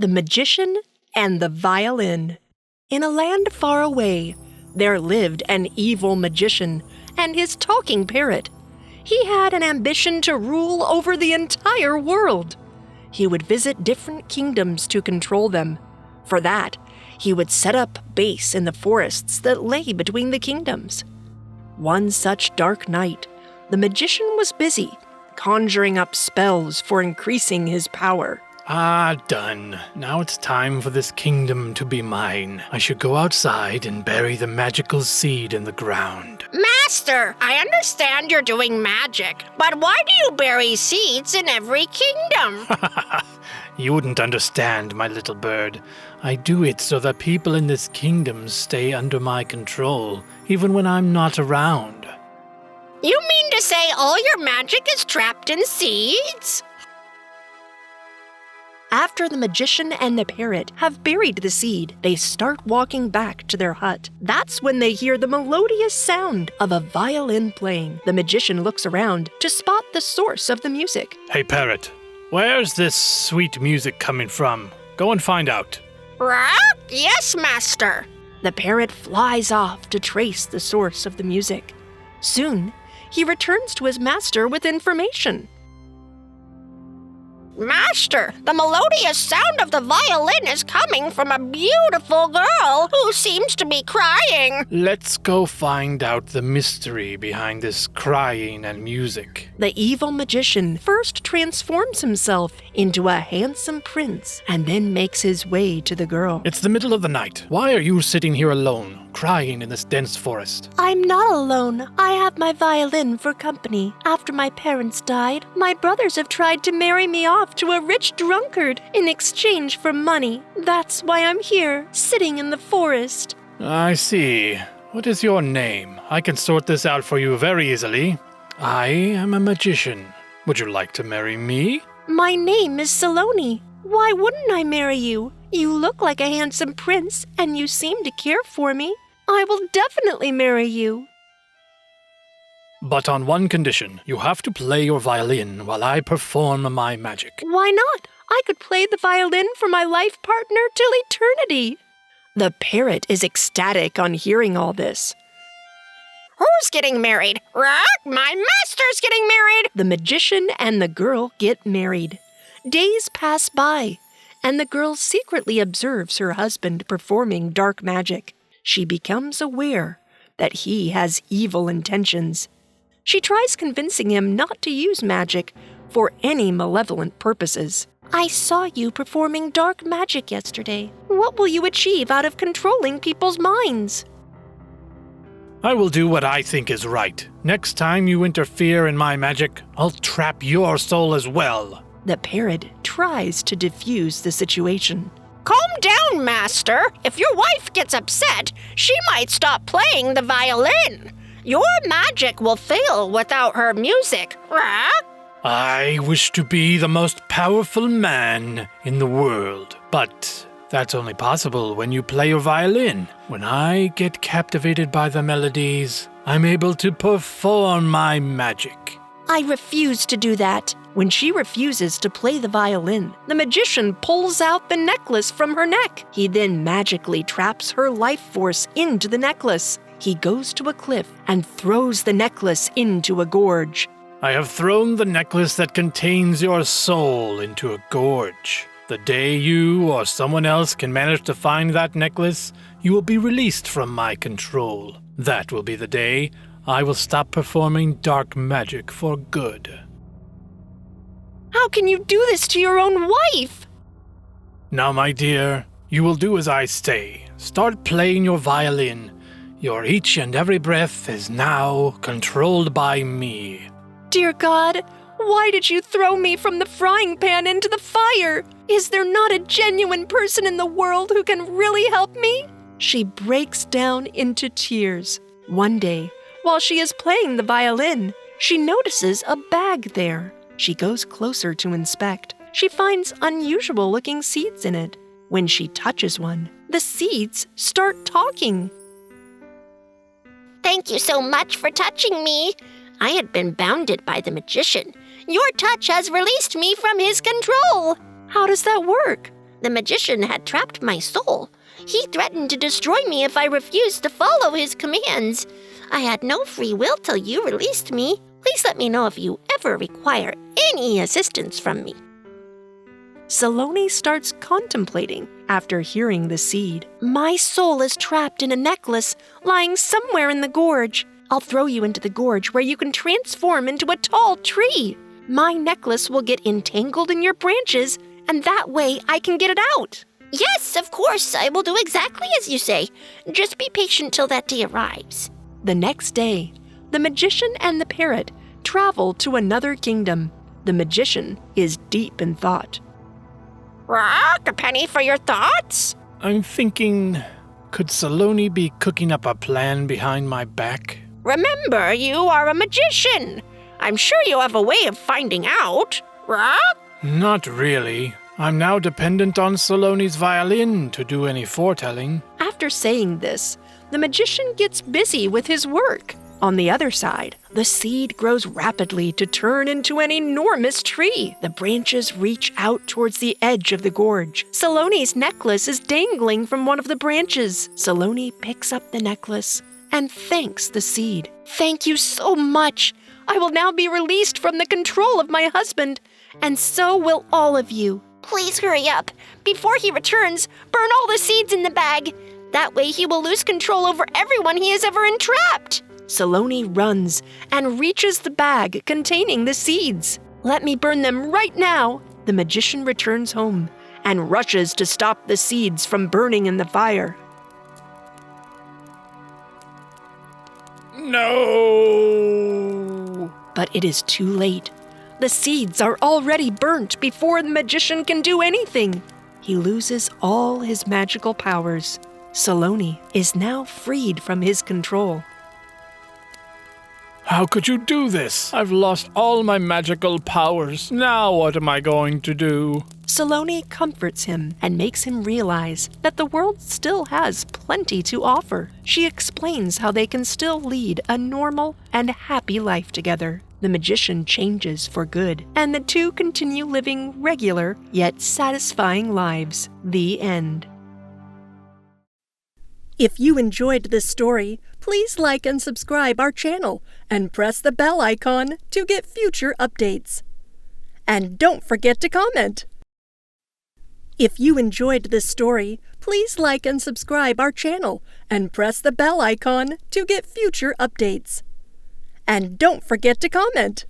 The Magician and the Violin. In a land far away, there lived an evil magician and his talking parrot. He had an ambition to rule over the entire world. He would visit different kingdoms to control them. For that, he would set up base in the forests that lay between the kingdoms. One such dark night, the magician was busy, conjuring up spells for increasing his power. Done. Now it's time for this kingdom to be mine. I should go outside and bury the magical seed in the ground. Master, I understand you're doing magic, but why do you bury seeds in every kingdom? You wouldn't understand, my little bird. I do it so that people in this kingdom stay under my control, even when I'm not around. You mean to say all your magic is trapped in seeds? After the magician and the parrot have buried the seed, they start walking back to their hut. That's when they hear the melodious sound of a violin playing. The magician looks around to spot the source of the music. Hey, parrot, where's this sweet music coming from? Go and find out. Yes, master. The parrot flies off to trace the source of the music. Soon, he returns to his master with information. Master, the melodious sound of the violin is coming from a beautiful girl who seems to be crying. Let's go find out the mystery behind this crying and music. The evil magician first transforms himself into a handsome prince and then makes his way to the girl. It's the middle of the night. Why are you sitting here alone, crying in this dense forest? I'm not alone. I have my violin for company. After my parents died, my brothers have tried to marry me off to a rich drunkard in exchange for money. That's why I'm here, sitting in the forest. I see. What is your name? I can sort this out for you very easily. I am a magician. Would you like to marry me? My name is Saloni. Why wouldn't I marry you? You look like a handsome prince, and you seem to care for me. I will definitely marry you. But on one condition, you have to play your violin while I perform my magic. Why not? I could play the violin for my life partner till eternity. The parrot is ecstatic on hearing all this. Who's getting married? My master's getting married! The magician and the girl get married. Days pass by, and the girl secretly observes her husband performing dark magic. She becomes aware that he has evil intentions. She tries convincing him not to use magic for any malevolent purposes. I saw you performing dark magic yesterday. What will you achieve out of controlling people's minds? I will do what I think is right. Next time you interfere in my magic, I'll trap your soul as well. The parrot tries to diffuse the situation. Calm down, master. If your wife gets upset, she might stop playing the violin. Your magic will fail without her music. I wish to be the most powerful man in the world, but that's only possible when you play your violin. When I get captivated by the melodies, I'm able to perform my magic. I refuse to do that. When she refuses to play the violin, the magician pulls out the necklace from her neck. He then magically traps her life force into the necklace. He goes to a cliff and throws the necklace into a gorge. I have thrown the necklace that contains your soul into a gorge. The day you or someone else can manage to find that necklace, you will be released from my control. That will be the day I will stop performing dark magic for good. How can you do this to your own wife? Now, my dear, you will do as I say. Start playing your violin. Your each and every breath is now controlled by me. Dear God, why did you throw me from the frying pan into the fire? Is there not a genuine person in the world who can really help me? She breaks down into tears. One day, while she is playing the violin, she notices a bag there. She goes closer to inspect. She finds unusual-looking seeds in it. When she touches one, the seeds start talking. Thank you so much for touching me. I had been bounded by the magician. Your touch has released me from his control. How does that work? The magician had trapped my soul. He threatened to destroy me if I refused to follow his commands. I had no free will till you released me. Please let me know if you ever require any assistance from me. Saloni starts contemplating after hearing the seed. My soul is trapped in a necklace lying somewhere in the gorge. I'll throw you into the gorge where you can transform into a tall tree. My necklace will get entangled in your branches, and that way I can get it out. Yes, of course, I will do exactly as you say. Just be patient till that day arrives. The next day, the magician and the parrot travel to another kingdom. The magician is deep in thought. Rock, a penny for your thoughts? I'm thinking, could Saloni be cooking up a plan behind my back? Remember, you are a magician. I'm sure you have a way of finding out. Rock? Not really. I'm now dependent on Saloni's violin to do any foretelling. After saying this, the magician gets busy with his work. On the other side, the seed grows rapidly to turn into an enormous tree. The branches reach out towards the edge of the gorge. Saloni's necklace is dangling from one of the branches. Saloni picks up the necklace and thanks the seed. Thank you so much. I will now be released from the control of my husband, and so will all of you. Please hurry up. Before he returns, burn all the seeds in the bag. That way he will lose control over everyone he has ever entrapped. Saloni runs and reaches the bag containing the seeds. Let me burn them right now. The magician returns home and rushes to stop the seeds from burning in the fire. No! But it is too late. The seeds are already burnt before the magician can do anything. He loses all his magical powers. Saloni is now freed from his control. How could you do this? I've lost all my magical powers. Now what am I going to do? Saloni comforts him and makes him realize that the world still has plenty to offer. She explains how they can still lead a normal and happy life together. The magician changes for good, and the two continue living regular yet satisfying lives. The end. If you enjoyed this story, please like and subscribe our channel and press the bell icon to get future updates. And don't forget to comment. If you enjoyed this story, please like and subscribe our channel and press the bell icon to get future updates. And don't forget to comment.